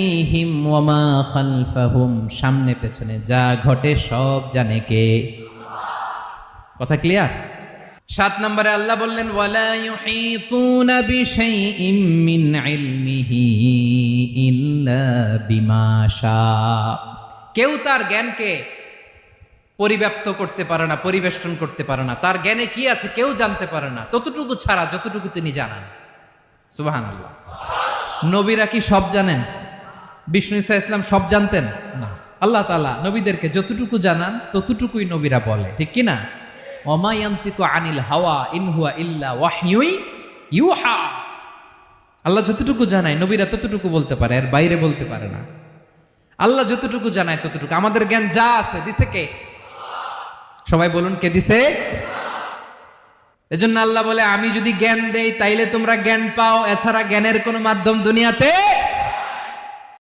হিম ওয়ামা খালফাহুম, সামনে পেছনে যা ঘটে সব জানে কে? কথা ক্লিয়ার? 7 নম্বরে আল্লাহ বললেন ওয়ালা ইউহিতুনা বিশাইইম মিন ইলমিহি ইল্লা বিমা শা। কেউ তার জ্ঞানকে পরিব্যাপ্ত করতে পারে না, পরিবেষ্টন করতে পারে না। তার জ্ঞানে কি আছে কেউ জানতে পারে না, ততটুকু ছাড়া যতটুকু তিনি জানান। সুবহানাল্লাহ। নবীরা কি সব জানেন? বিষ্ণু ঈসা ইসলাম সব জানতেন না। আল্লাহ তাআলা নবীদেরকে যতটুকু জানান ততটুকুই নবীরা বলে, ঠিক কি না? ওমা ইয়ানতিকু আনিল হাওয়া ইন হুয়া ইল্লা ওয়াহয়ুই ইউহা। আল্লাহ যতটুকু জানায় নবীরা ততটুকু বলতে পারে, এর বাইরে বলতে পারে না। আল্লাহ যতটুকু জানায় ততটুকু। আমাদের জ্ঞান যা আছে দিছে কে? সবাই বলুন, কে দিছে? এজন্য আল্লাহ বলে আমি যদি জ্ঞান দেই তাইলে তোমরা জ্ঞান পাও, এছাড়া জ্ঞানের কোনো মাধ্যম দুনিয়াতে